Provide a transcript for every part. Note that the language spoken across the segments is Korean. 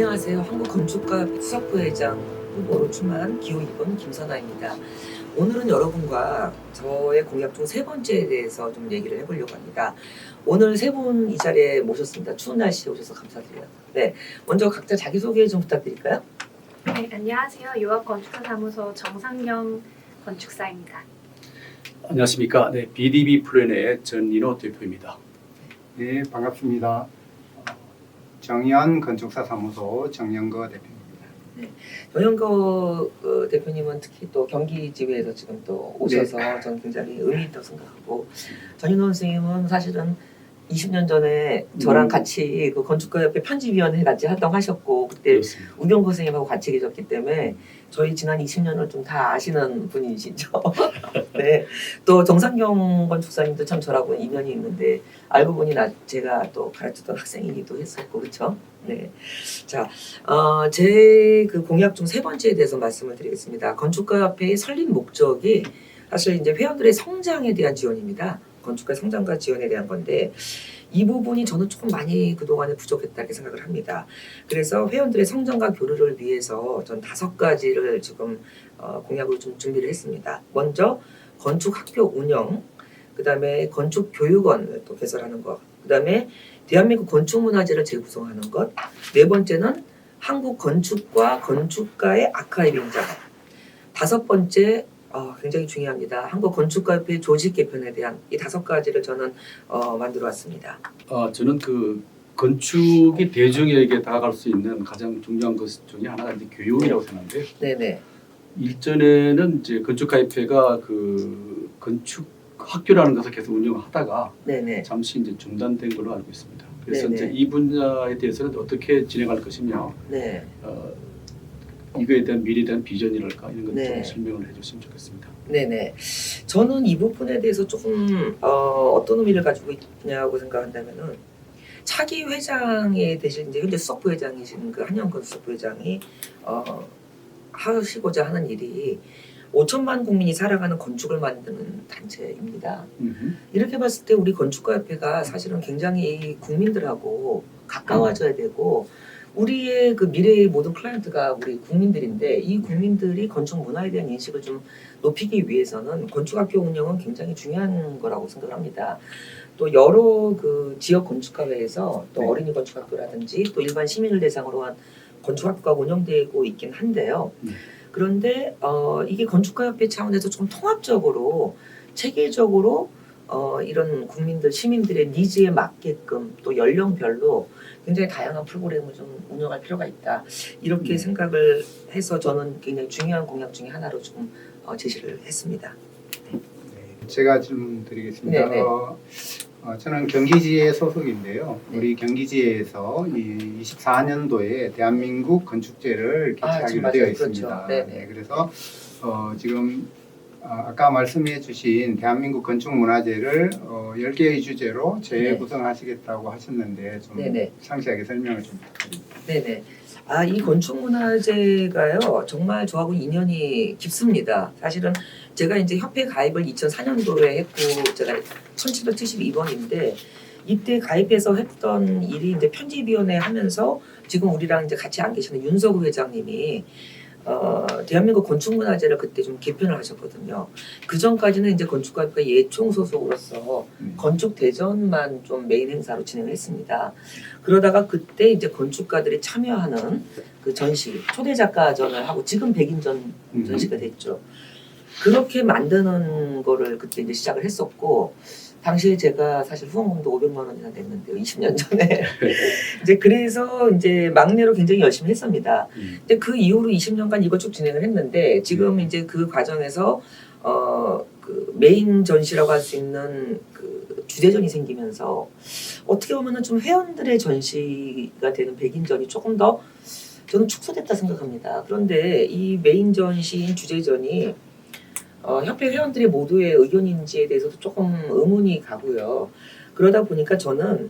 안녕하세요. 한국건축가 수석부회장 후보로 출마한 기호 2번 김선아입니다. 오늘은 여러분과 저의 공약 중 세 번째에 대해서 좀 얘기를 해보려고 합니다. 오늘 세 분 이 자리에 모셨습니다. 추운 날씨에 오셔서 감사드려요. 네, 먼저 각자 자기소개 좀 부탁드릴까요? 네, 안녕하세요. 유학건축사무소 정상경 건축사입니다. 안녕하십니까. 네, BDB 플랜의 전인호 대표입니다. 네, 반갑습니다. 정연 건축사 사무소 정연거 대표입니다. 정연거 대표님은 특히 또 경기 지회에서 지금 또 오셔서 저는 굉장히 의미 있다고 생각하고, 전인호 선생님은 사실은 20년 전에 저랑 같이 그 건축가협회 편집위원회 같이 활동하셨고, 그때 그렇습니다. 우경거 선생님하고 같이 계셨기 때문에 저희 지난 20년을 좀 다 아시는 분이시죠. 네. 또 정상경 건축사님도 참 저라고 인연이 있는데 알고 보니 제가 또 가르쳤던 학생이기도 했었고, 그렇죠? 네. 자, 제 그 공약 중 세 번째에 대해서 말씀을 드리겠습니다. 건축가협회의 설립 목적이 사실 이제 회원들의 성장에 대한 지원입니다. 건축가 성장과 지원에 대한 건데, 이 부분이 저는 조금 많이 그동안에 부족했다고 생각을 합니다. 그래서 회원들의 성장과 교류를 위해서 전 5가지를 지금 공약으로 좀 준비를 했습니다. 먼저 건축학교 운영, 그 다음에 건축교육원을 또 개설하는 것, 그 다음에 대한민국 건축문화재를 재구성하는 것, 네 번째는 한국 건축과 건축가의 아카이빙 작업, 5번째 굉장히 중요합니다. 한국건축가협회 조직 개편에 대한 이 5가지를 저는 만들어 왔습니다. 저는 그 건축이 대중에게 다가갈 수 있는 가장 중요한 것 중에 하나가 이제 교육이라고 생각하는데요. 네네. 일전에는 이제 건축가협회가 그 건축 학교라는 것을 계속 운영하다가 네네. 잠시 이제 중단된 걸로 알고 있습니다. 그래서 네네. 이제 이 분야에 대해서는 어떻게 진행할 것이며 네. 이거에 대한 미래에 대한 비전이랄까 이런 것 좀 네. 설명을 해줬으면 좋겠습니다. 네네. 저는 이 부분에 대해서 조금 어떤 의미를 가지고 있냐고 생각한다면은, 차기 회장에 대신 이제 현재 수석부회장이신 그 한영건 수석부회장이 하시고자 하는 일이 5천만 국민이 살아가는 건축을 만드는 단체입니다. 이렇게 봤을 때 우리 건축가협회가 사실은 굉장히 국민들하고 가까워져야 되고, 우리의 그 미래의 모든 클라이언트가 우리 국민들인데, 이 국민들이 건축 문화에 대한 인식을 좀 높이기 위해서는 건축학교 운영은 굉장히 중요한 거라고 생각을 합니다. 또 여러 그 지역 건축가회에서 또 네. 어린이 건축학교라든지 또 일반 시민을 대상으로 한 건축학교가 운영되고 있긴 한데요. 그런데 이게 건축가협회 차원에서 좀 통합적으로 체계적으로 이런 국민들, 시민들의 니즈에 맞게끔 또 연령별로 굉장히 다양한 프로그램을 좀 운영할 필요가 있다. 이렇게 생각을 해서 저는 굉장히 중요한 공약 중에 하나로 조금 제시를 했습니다. 네, 제가 질문 드리겠습니다. 네네. 저는 경기지회 소속인데요. 네. 우리 경기지회에서 이 24년도에 대한민국 건축제를 지금 개최하기로 맞아요. 되어 그렇죠. 있습니다. 네네. 네, 그래서 지금 아까 말씀해 주신 대한민국 건축문화재를 10개의 주제로 재구성하시겠다고 하셨는데 좀 네네. 상세하게 설명을 좀 부탁드립니다. 네네. 이 건축문화재가요, 정말 저하고 인연이 깊습니다. 사실은 제가 이제 협회 가입을 2004년도에 했고, 제가 1772번인데, 이때 가입해서 했던 일이 이제 편집위원회 하면서 지금 우리랑 이제 같이 안 계시는 윤석우 회장님이 대한민국 건축문화재를 그때 좀 개편을 하셨거든요. 그 전까지는 이제 건축가협회 예총 소속으로서 건축 대전만 좀 메인 행사로 진행을 했습니다. 그러다가 그때 이제 건축가들이 참여하는 그 전시, 초대 작가전을 하고 지금 백인전 전시가 됐죠. 그렇게 만드는 거를 그때 이제 시작을 했었고, 당시에 제가 사실 후원금도 500만 원이나 냈는데요, 20년 전에. 이제 그래서 이제 막내로 굉장히 열심히 했습니다. 근데 그 이후로 20년간 이걸 쭉 진행을 했는데, 지금 이제 그 과정에서 그 메인 전시라고 할 수 있는 그 주제전이 생기면서 어떻게 보면은 좀 회원들의 전시가 되는 백인전이 조금 더 저는 축소됐다 생각합니다. 그런데 이 메인 전시인 주제전이 협회 회원들의 모두의 의견인지에 대해서도 조금 의문이 가고요. 그러다 보니까 저는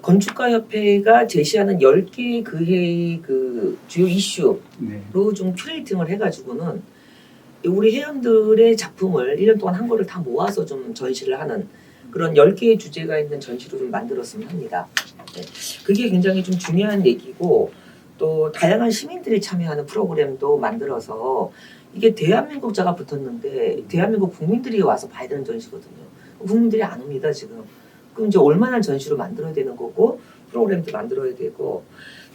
건축가협회가 제시하는 10개의 그 해의 그 주요 이슈로 네. 좀 큐레이팅을 해가지고는 우리 회원들의 작품을 1년 동안 한 거를 다 모아서 좀 전시를 하는 그런 10개의 주제가 있는 전시로 좀 만들었으면 합니다. 네. 그게 굉장히 좀 중요한 얘기고, 또 다양한 시민들이 참여하는 프로그램도 만들어서 이게 대한민국자가 붙었는데 대한민국 국민들이 와서 봐야 되는 전시거든요. 국민들이 안 옵니다 지금. 그럼 이제 얼마나 전시로 만들어야 되는 거고 프로그램도 만들어야 되고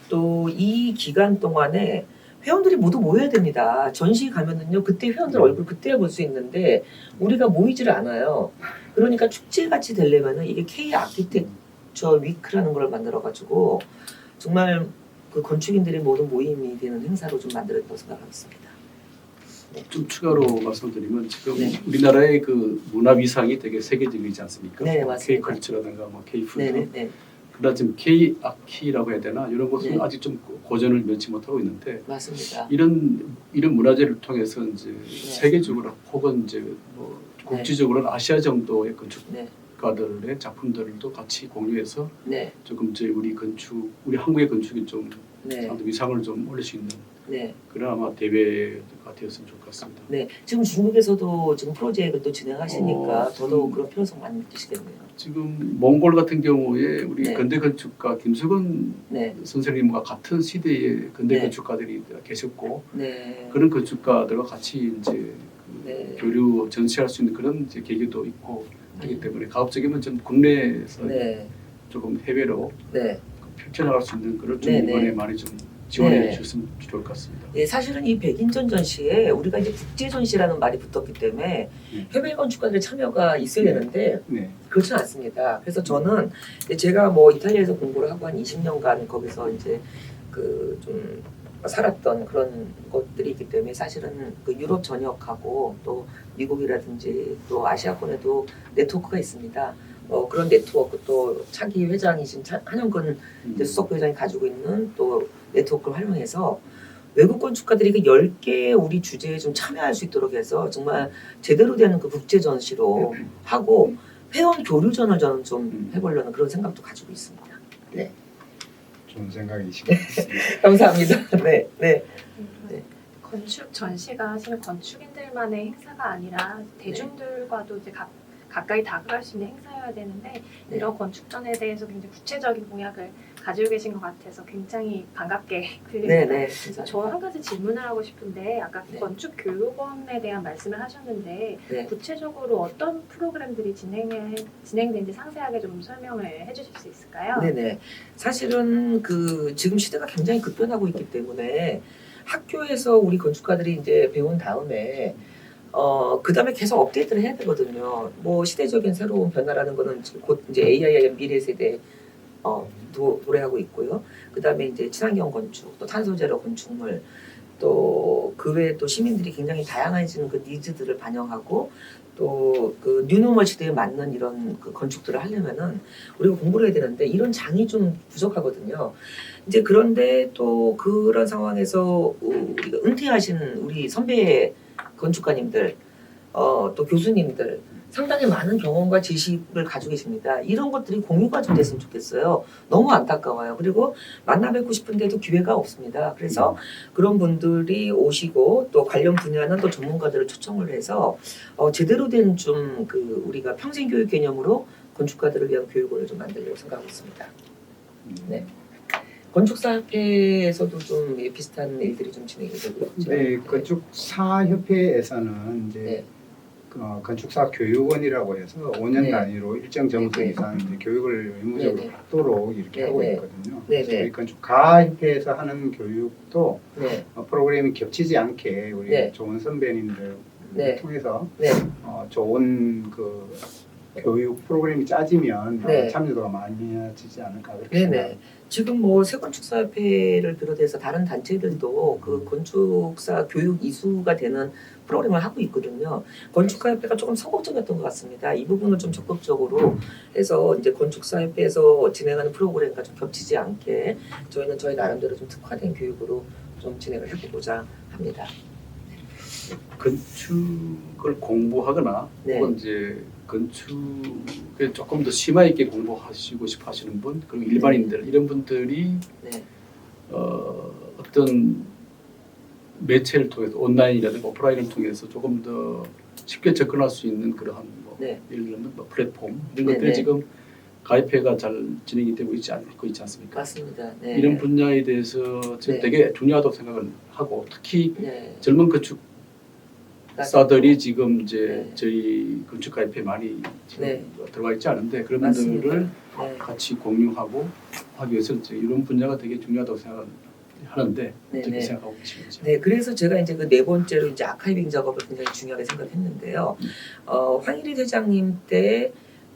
또 이 기간 동안에 회원들이 모두 모여야 됩니다. 전시 가면은요 그때 회원들 얼굴 그때야 볼 수 있는데 우리가 모이지를 않아요. 그러니까 축제 같이 되려면은 이게 K 아키텍처 위크라는 걸 만들어 가지고 정말 그 건축인들이 모두 모임이 되는 행사로 좀 만들었다고 생각하고 있습니다. 좀 추가로 말씀드리면 지금 네. 우리나라의 그 문화 위상이 되게 세계적이지 않습니까? 네, K 맞습니다. 컬처라든가 뭐 K 푸드, 네네. 그다음 지금 K 아키라고 해야 되나 이런 것은 네. 아직 좀 고전을 면치 못하고 있는데 맞습니다. 이런 문화재를 통해서 이제 네. 세계적으로 혹은 이제 뭐 국지적으로는 아시아 정도의 네. 건축가들의 작품들도 같이 공유해서 네. 조금 이제 우리 한국의 건축이 좀 네. 상당히 위상을 좀 올릴 수 있는 네. 그런 아마 대회가 되었으면 좋을 것 같습니다. 네. 지금 중국에서도 지금 프로젝트를 또 진행하시니까 더더욱 그런 필요성 많이 느끼시겠네요. 지금 몽골 같은 경우에 우리 네. 근대 건축가 김수건 네. 선생님과 같은 시대의 근대 네. 건축가들이 계셨고 네. 그런 건축가들과 같이 이제 그 네. 교류 전시할 수 있는 그런 이제 계기도 있고 하기 때문에 가급적이면 좀 국내에서 네. 조금 해외로 네. 펼쳐나갈 수 있는 그런 좀 네, 네. 이번에 많이 좀 지원해 네. 주셨으면 좋을 것 같습니다. 예, 사실은 이 백인전 전시에 우리가 이제 국제 전시라는 말이 붙었기 때문에 해외 건축가들의 참여가 있어야 되는데 네. 그렇진 않습니다. 그래서 저는 이제 제가 뭐 이탈리아에서 공부를 하고 한 20년간 거기서 이제 그 좀 살았던 그런 것들이 있기 때문에 사실은 그 유럽 전역하고 또 미국이라든지 또 아시아권에도 네트워크가 있습니다. 그런 네트워크 또 차기 회장이신 한영근 이제 수석 회장이 가지고 있는 또 네트워크를 활용해서 외국 건축가들이 그 10개 우리 주제에 좀 참여할 수 있도록 해서 정말 제대로 되는 그 국제 전시로 하고 회원 교류전을 저는 좀 해보려는 그런 생각도 가지고 있습니다. 네, 좋은 생각이신 것 같습니다. 감사합니다. 네, 네, 네. 건축 전시가 사실 건축인들만의 행사가 아니라 대중들과도 이제 가까이 다가갈 수 있는 행사여야 되는데 네. 이런 건축전에 대해서 굉장히 구체적인 공약을 가지고 계신 것 같아서 굉장히 반갑게 들립니다. 네, 네. 저 한 가지 질문을 하고 싶은데 아까 네. 건축교육원에 대한 말씀을 하셨는데 네. 구체적으로 어떤 프로그램들이 진행되는지 상세하게 좀 설명을 해주실 수 있을까요? 네네. 사실은 그 지금 시대가 굉장히 급변하고 있기 때문에 학교에서 우리 건축가들이 이제 배운 다음에 그 다음에 계속 업데이트를 해야 되거든요. 뭐 시대적인 새로운 변화라는 거는 지금 곧 이제 AI 미래 세대 도래하고 있고요. 그 다음에 이제 친환경 건축, 또 탄소 제로 건축물, 또 그 외에 또 시민들이 굉장히 다양해지는 그 니즈들을 반영하고 또 그 뉴노멀 시대에 맞는 이런 그 건축들을 하려면은 우리가 공부를 해야 되는데 이런 장이 좀 부족하거든요. 이제 그런데 또 그런 상황에서 우리가 은퇴하신 우리 선배 건축가님들, 또 교수님들 상당히 많은 경험과 지식을 가지고 계십니다. 이런 것들이 공유가 좀 됐으면 좋겠어요. 너무 안타까워요. 그리고 만나 뵙고 싶은데도 기회가 없습니다. 그래서 그런 분들이 오시고 또 관련 분야는 또 전문가들을 초청을 해서 제대로 된 좀 그 우리가 평생 교육 개념으로 건축가들을 위한 교육원을 좀 만들려고 생각하고 있습니다. 네. 건축사협회에서도 좀 비슷한 일들이 좀 진행이 되고 있죠. 네, 건축사협회에서는 이제 네. 건축사 교육원이라고 해서 5년 네. 단위로 일정 점수 네. 이상 이제 교육을 의무적으로 네. 받도록 이렇게 네. 하고 네. 있거든요. 네. 저희 네. 건축가협회에서 하는 교육도 네. 프로그램이 겹치지 않게 우리 네. 좋은 선배님들 네. 통해서 네. 좋은 그 교육 프로그램이 짜지면 네. 참여도가 많아지지 않을까 그렇게 네네. 생각합니다. 지금 뭐 세건축사협회를 비롯해서 다른 단체들도 그 건축사 교육 이수가 되는 프로그램을 하고 있거든요. 건축가협회가 조금 소극적이었던 것 같습니다. 이 부분을 좀 적극적으로 해서 이제 건축사협회에서 진행하는 프로그램과 좀 겹치지 않게 저희는 저희 나름대로 좀 특화된 교육으로 좀 진행을 해보고자 합니다. 건축을 공부하거나 네. 혹은 이제 건축에 조금 더 심화 있게 공부하시고 싶어 하시는 분 그리고 일반인들 이런 분들이 네. 어떤 매체를 통해서 온라인이라든가 오프라인을 통해서 조금 더 쉽게 접근할 수 있는 그러한 뭐 네. 예를 들면 뭐 플랫폼 이런 네, 것들이 네. 지금 가입회가 잘 진행이 되고 있지 않습니까? 맞습니다. 네. 이런 분야에 대해서 지금 네. 되게 중요하다고 생각을 하고 특히 네. 젊은 건축사들이 지금 이제 네. 저희 건축 가입회 많이 지금 네. 들어가 있지 않은데 그런 맞습니다. 분들을 네. 같이 공유하고 하기 위해서 이제 이런 분야가 되게 중요하다고 생각을 하는데 네, 어떻게 네. 생각하고 계시는지. 네, 그래서 제가 이제 그 네 번째로 이제 아카이빙 작업을 굉장히 중요하게 생각했는데요. 황일희 회장님 때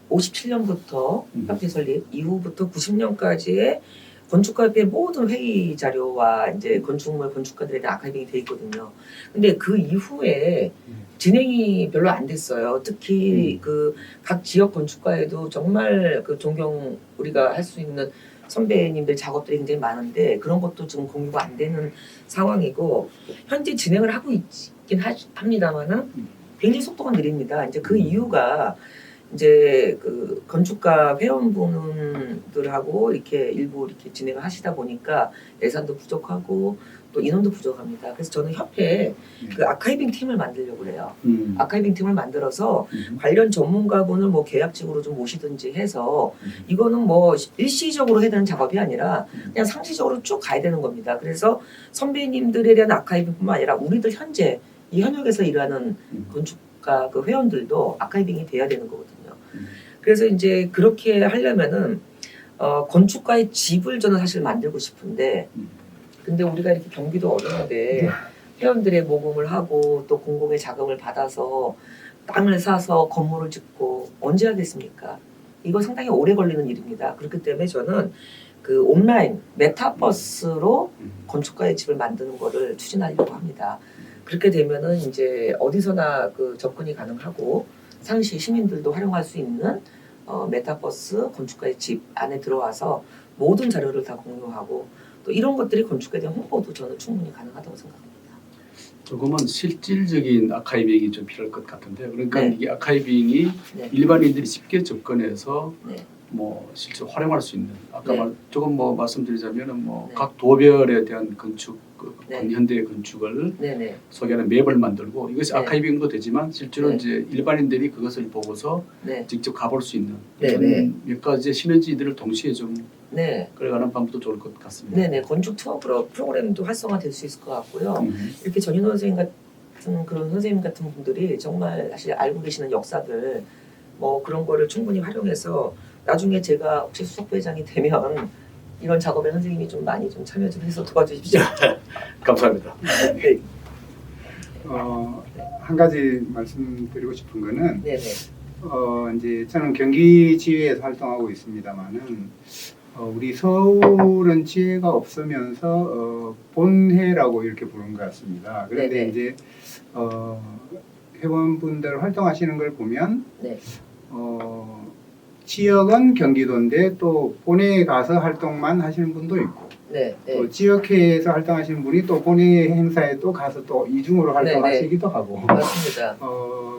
57년부터 협회 설립 이후부터 90년까지의 건축가협회 모든 회의 자료와 이제 건축물 건축가들에 대한 아카이빙이 돼 있거든요. 근데 그 이후에 진행이 별로 안 됐어요. 특히 그 각 지역 건축가에도 정말 그 존경 우리가 할 수 있는 선배님들 작업들이 굉장히 많은데 그런 것도 지금 공유가 안 되는 상황이고 현재 진행을 하고 있긴 합니다만은 굉장히 속도가 느립니다. 이제 그 이유가 이제 그 건축가 회원분들하고 이렇게 일부 이렇게 진행을 하시다 보니까 예산도 부족하고 또 인원도 부족합니다. 그래서 저는 협회에 그 아카이빙 팀을 만들려고 그래요. 아카이빙 팀을 만들어서 관련 전문가분을 뭐 계약직으로 좀 모시든지 해서 이거는 뭐 일시적으로 해야 되는 작업이 아니라 그냥 상시적으로 쭉 가야 되는 겁니다. 그래서 선배님들에 대한 아카이빙뿐만 아니라 우리들 현재 이 현역에서 일하는 건축가 그 회원들도 아카이빙이 돼야 되는 거거든요. 그래서 이제 그렇게 하려면은 건축가의 집을 저는 사실 만들고 싶은데 근데 우리가 이렇게 경기도 어려운데 회원들의 모금을 하고 또 공공의 자금을 받아서 땅을 사서 건물을 짓고 언제 하겠습니까? 이거 상당히 오래 걸리는 일입니다. 그렇기 때문에 저는 그 온라인 메타버스로 건축가의 집을 만드는 거를 추진하려고 합니다. 그렇게 되면은 이제 어디서나 그 접근이 가능하고 상시 시민들도 활용할 수 있는 메타버스 건축가의 집 안에 들어와서 모든 자료를 다 공유하고 또 이런 것들이 건축가에 대한 홍보도 저는 충분히 가능하다고 생각합니다. 조금은 실질적인 아카이빙이 좀 필요할 것 같은데 그러니까 네. 이게 아카이빙이 네. 일반인들이 쉽게 접근해서 네. 뭐 실제로 활용할 수 있는 아까 네. 조금 뭐 말씀드리자면은 뭐 네. 각 도별에 대한 건축 네. 근현대 건축을 네네. 소개하는 맵을 만들고 이것이 네. 아카이빙도 되지만 실제로 네. 이제 일반인들이 그것을 보고서 네. 직접 가볼 수 있는 네, 이런 네. 몇 가지의 시너지들을 동시에 좀 네. 끌어가는 방법도 좋을 것 같습니다. 네네. 건축 투어 프로그램도 활성화될 수 있을 것 같고요. 이렇게 전인호 선생님 같은 그런 선생님 같은 분들이 정말 사실 알고 계시는 역사들 뭐 그런 거를 충분히 활용해서 나중에 제가 혹시 수석부회장이 되면 이런 작업에 선생님이 좀 많이 좀 참여 좀 해서 도와주십시오. 감사합니다. 네. 한 가지 말씀드리고 싶은 거는 네네. 이제 저는 경기 지회에서 활동하고 있습니다만은 우리 서울은 지회가 없으면서 본회라고 이렇게 부른 것 같습니다. 그런데 네네. 이제 회원분들 활동하시는 걸 보면 네. 지역은 경기도인데 또 본회에 가서 활동만 하시는 분도 있고 네. 네. 또 지역회에서 활동하시는 분이 또 본회 행사에 또 가서 또 이중으로 활동하시기도 하고 맞습니다.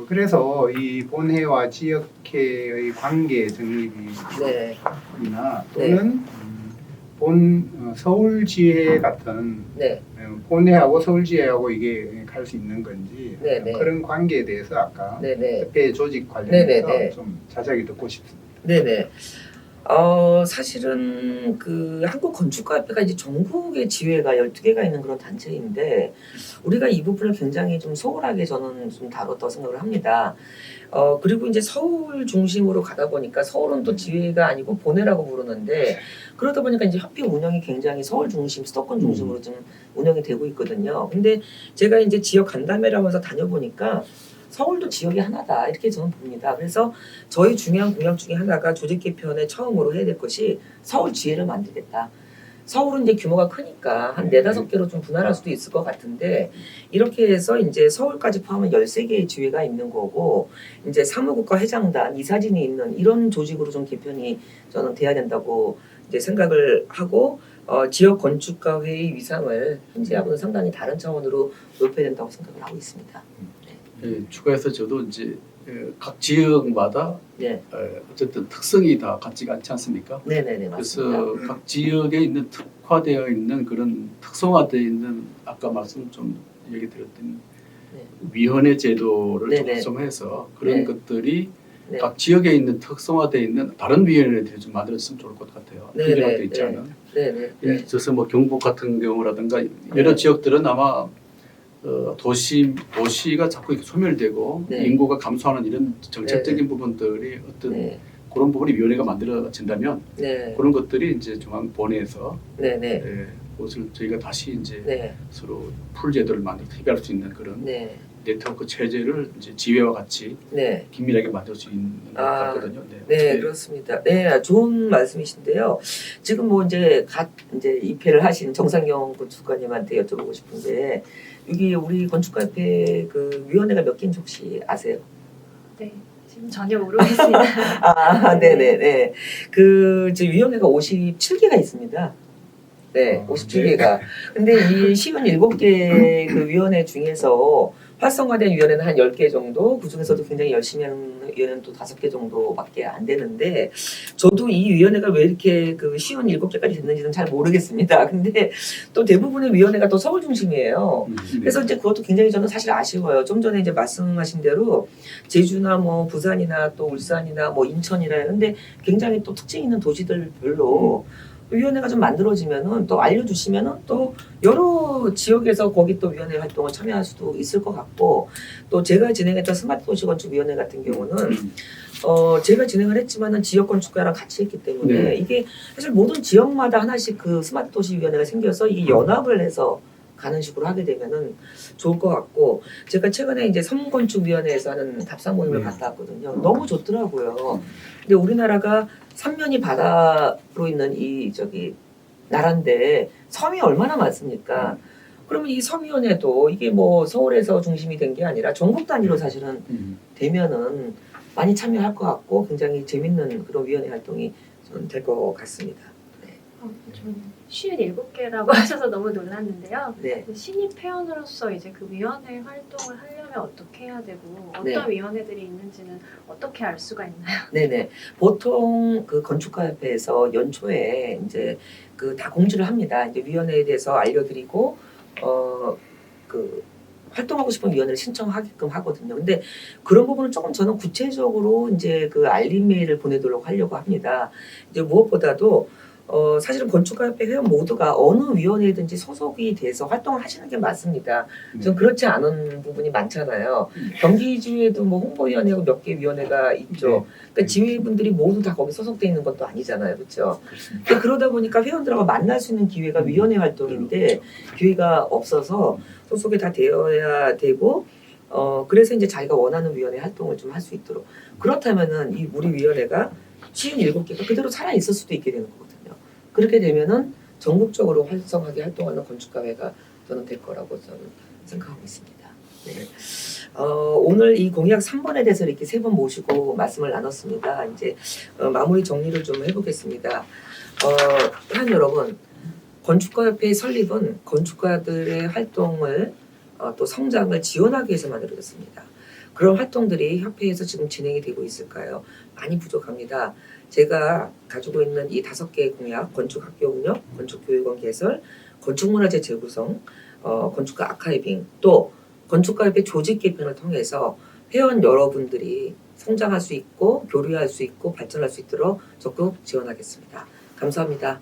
그래서 이 본회와 지역회의 관계 정립이나 네. 또는 서울지회 같은 네. 본회하고 서울지회하고 이게 갈 수 있는 건지 네, 네. 그런 관계에 대해서 아까 네네. 협회 조직 네, 네, 관련해서 네. 좀 자세하게 듣고 싶습니다. 네네. 사실은 그 한국건축가협회가 이제 전국의 지회가 12개가 있는 그런 단체인데 우리가 이 부분을 굉장히 좀 소홀하게 저는 좀 다뤘다고 생각을 합니다. 그리고 이제 서울 중심으로 가다 보니까 서울은 또 지회가 아니고 본회라고 부르는데 그러다 보니까 이제 협회 운영이 굉장히 서울 중심, 수도권 중심으로 좀 운영이 되고 있거든요. 근데 제가 이제 지역 간담회라면서 다녀보니까 서울도 지역이 하나다 이렇게 저는 봅니다. 그래서 저희 중요한 공약 중에 하나가 조직 개편에 처음으로 해야 될 것이 서울 지회를 만들겠다. 서울은 이제 규모가 크니까 한 4-5개로 좀 분할할 수도 있을 것 같은데 이렇게 해서 이제 서울까지 포함한 13개의 지회가 있는 거고 이제 사무국가 회장단, 이사진이 있는 이런 조직으로 좀 개편이 저는 돼야 된다고 이제 생각을 하고 지역 건축가 회의 위상을 현재하고는 상당히 다른 차원으로 높여야 된다고 생각을 하고 있습니다. 예, 추가해서 저도 이제 각 지역마다 네, 어쨌든 특성이 다 같지가 않지 않습니까? 네네네 맞습니다. 그래서 각 지역에 있는 특화되어 있는 그런 특성화되어 있는 아까 말씀 좀 얘기 드렸던 네. 위원회 제도를 좀 네네. 활성화해서 그런 네. 것들이 네. 각 지역에 있는 특성화되어 있는 다른 위원회들이 좀 만들었으면 좋을 것 같아요. 네, 규정화되어 네, 있지 네. 않은. 네네. 예를 들어서 뭐 경북 같은 경우라든가 여러 네. 지역들은 아마 도시가 자꾸 이렇게 소멸되고 네. 인구가 감소하는 이런 정책적인 부분들이 어떤 네. 그런 부분이 위원회가 만들어진다면 네. 그런 것들이 이제 중앙 본회에서 네네. 그것을 저희가 다시 이제 네. 서로 풀 제도를 만들어 협의할 수 있는 그런 네. 네트워크 체제를 이제 지회와 같이 네. 긴밀하게 만들 수 있는 것 아, 같거든요. 네, 그렇습니다. 네, 좋은 말씀이신데요. 지금 뭐 이제 이제 입회를 하신 정상경 건축가님한테 여쭤보고 싶은데 여기 우리 건축가협회 그 위원회가 몇 개인지 혹시 아세요? 네, 지금 전혀 모르겠습니다. 아, 네네네. 그 이제 위원회가 57개가 있습니다. 네, 57개가. 근데 이 57개 그 위원회 중에서 활성화된 위원회는 한 10개 정도, 그 중에서도 굉장히 열심히 하는 위원회는 또 5개 정도밖에 안 되는데, 저도 이 위원회가 왜 이렇게 그 쉬운 7개까지 됐는지는 잘 모르겠습니다. 근데 또 대부분의 위원회가 또 서울 중심이에요. 그래서 이제 그것도 굉장히 저는 사실 아쉬워요. 좀 전에 이제 말씀하신 대로 제주나 뭐 부산이나 또 울산이나 뭐 인천이나 근데 굉장히 또 특징 있는 도시들별로 위원회가 좀 만들어지면은 또 알려주시면은 또 여러 지역에서 거기 또 위원회 활동을 참여할 수도 있을 것 같고 또 제가 진행했던 스마트 도시 건축 위원회 같은 경우는 제가 진행을 했지만은 지역 건축가랑 같이 했기 때문에 네. 이게 사실 모든 지역마다 하나씩 그 스마트 도시 위원회가 생겨서 이게 연합을 해서 가는 식으로 하게 되면은 좋을 것 같고 제가 최근에 이제 섬건축위원회에서 하는 답사 모임을 네. 갔다 왔거든요. 너무 좋더라고요. 근데 우리나라가 삼면이 바다로 있는 이 나라인데 섬이 얼마나 많습니까? 그러면 이 섬위원회도 이게 뭐 서울에서 중심이 된 게 아니라 전국 단위로 사실은 되면은 많이 참여할 것 같고 굉장히 재밌는 그런 위원회 활동이 저는 될 것 같습니다. 좀 57개라고 하셔서 너무 놀랐는데요. 네. 신입 회원으로서 이제 그 위원회 활동을 하려면 어떻게 해야 되고 어떤 네. 위원회들이 있는지는 어떻게 알 수가 있나요? 네네. 보통 그 건축가협회에서 연초에 이제 그 다 공지를 합니다. 이제 위원회에 대해서 알려드리고 그 활동하고 싶은 위원회를 신청하게끔 하거든요. 근데 그런 부분은 조금 저는 구체적으로 이제 그 알림 메일을 보내도록 하려고 합니다. 이제 무엇보다도 사실은 건축가협회 회원 모두가 어느 위원회든지 소속이 돼서 활동을 하시는 게 맞습니다. 좀 그렇지 않은 부분이 많잖아요. 경기지회도 뭐 홍보위원회하고 몇 개 위원회가 있죠. 그러니까 지회분들이 모두 다 거기 소속돼 있는 것도 아니잖아요, 그렇죠? 그러니까 그러다 보니까 회원들하고 만날 수 있는 기회가 위원회 활동인데 기회가 없어서 소속이 다 되어야 되고 그래서 이제 자기가 원하는 위원회 활동을 좀 할 수 있도록 그렇다면은 이 우리 위원회가 57개가 그대로 살아 있을 수도 있게 되는 거거든요. 그렇게 되면은 전국적으로 활성하게 활동하는 건축가회가 저는 될 거라고 저는 생각하고 있습니다. 네. 오늘 이 공약 3번에 대해서 이렇게 3번 모시고 말씀을 나눴습니다. 이제 마무리 정리를 좀 해보겠습니다. 회원 여러분, 건축가협회의 설립은 건축가들의 활동을 또 성장을 지원하기 위해서 만들어졌습니다. 그런 활동들이 협회에서 지금 진행이 되고 있을까요? 많이 부족합니다. 제가 가지고 있는 이 5개의 공약, 건축학교 운영, 건축교육원 개설, 건축문화재 재구성, 건축가 아카이빙, 또 건축가협회 조직 개편을 통해서 회원 여러분들이 성장할 수 있고 교류할 수 있고 발전할 수 있도록 적극 지원하겠습니다. 감사합니다.